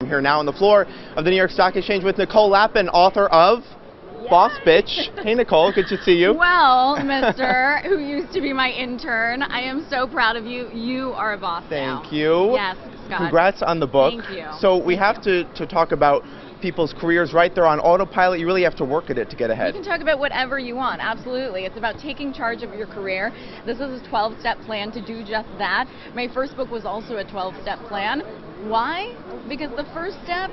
I'm here now on the floor of the New York Stock Exchange with Nicole Lapin, author of Boss Bitch. Hey Nicole, good to see you. Well, Mr. who used to be my intern, I am so proud of you. You are a boss now. Thank you. Yes, Scott. Congrats on the book. Thank you. So we have to talk about people's careers right there on autopilot. You really have to work at it to get ahead. You can talk about whatever you want, absolutely. It's about taking charge of your career. This is a 12-step plan to do just that. My first book was also a 12-step plan. Why? Because the first step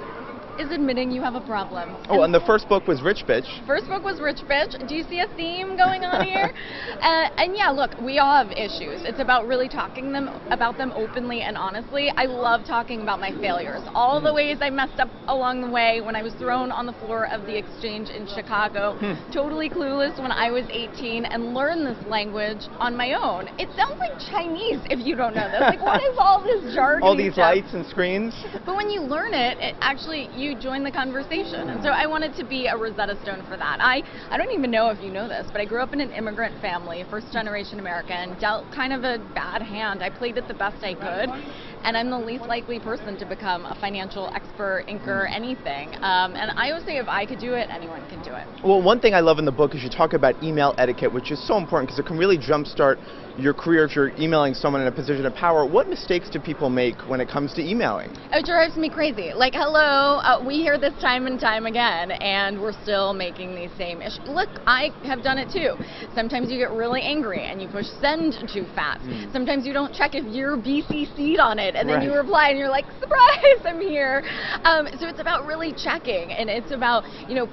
is admitting you have a problem. Oh, and the first book was Rich Bitch. First book was Rich Bitch. Do you see a theme going on here? And yeah, look, we all have issues. It's about really talking about them openly and honestly. I love talking about my failures. All the ways I messed up along the way when I was thrown on the floor of the exchange in Chicago, totally clueless when I was 18, and learned this language on my own. It sounds like Chinese if you don't know this. Like, what is all this jargon? All these lights and screens? But when you learn it, you join the conversation. And so I wanted to be a Rosetta Stone for that. I don't even know if you know this, but I grew up in an immigrant family, first generation American, dealt kind of a bad hand. I played it the best I could, and I'm the least likely person to become a financial expert, inker, anything. And I always say if I could do it, anyone can do it. Well, one thing I love in the book is you talk about email etiquette, which is so important because it can really jumpstart your career if you're emailing someone in a position of power. What mistakes do people make when it comes to emailing? It drives me crazy. Like, hello, we hear this time and time again, and we're still making these same issues. Look, I have done it too. Sometimes you get really angry and you push send too fast. Sometimes you don't check if you're BCC'd on it, and then you reply and you're like, surprise, I'm here. So it's about really checking, and it's about,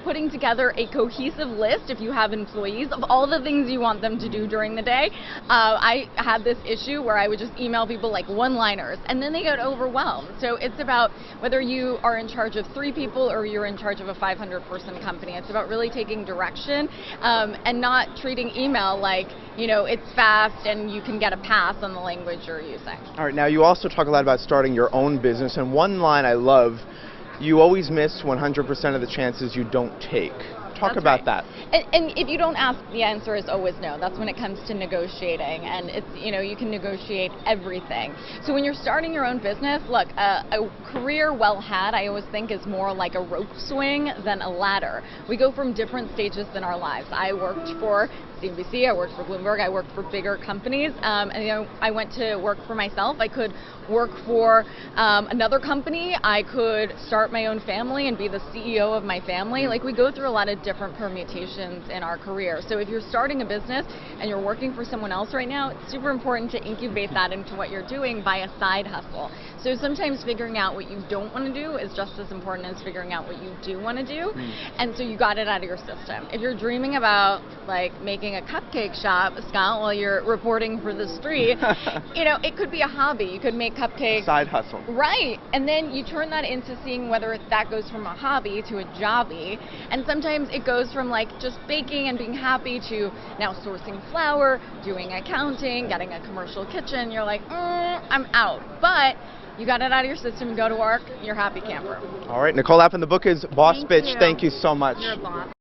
putting together a cohesive list if you have employees of all the things you want them to do during the day. I had this issue where I would just email people like one-liners, and then they got overwhelmed. So it's about whether you are in charge of 3 people or you're in charge of a 500-person company. It's about really taking direction and not treating email like, it's fast and you can get a pass on the language you're using. All right, now you also talk a lot about starting your own business, and one line I love, you always miss 100% of the chances you don't take. Talk about that. And if you don't ask, the answer is always no. That's when it comes to negotiating, and it's, you can negotiate everything. So when you're starting your own business, look, a career well had, I always think, is more like a rope swing than a ladder. We go from different stages in our lives. I worked for CNBC, I worked for Bloomberg, I worked for bigger companies, and I went to work for myself. I could work for another company. I could start my own family and be the CEO of my family. Like, we go through a lot of different permutations in our career. So if you're starting a business and you're working for someone else right now, it's super important to incubate that into what you're doing by a side hustle. So sometimes figuring out what you don't want to do is just as important as figuring out what you do want to do. And so you got it out of your system. If you're dreaming about like making a cupcake shop, Scott, while you're reporting for TheStreet, it could be a hobby. You could make cupcakes. Side hustle. Right. And then you turn that into seeing whether that goes from a hobby to a jobby. And sometimes it goes from like just baking and being happy to now sourcing flour, doing accounting, getting a commercial kitchen. You're like, I'm out. But you got it out of your system, go to work, you're a happy camper. All right, Nicole Lapin, the book is Boss Bitch. You. Thank you so much. You're a boss.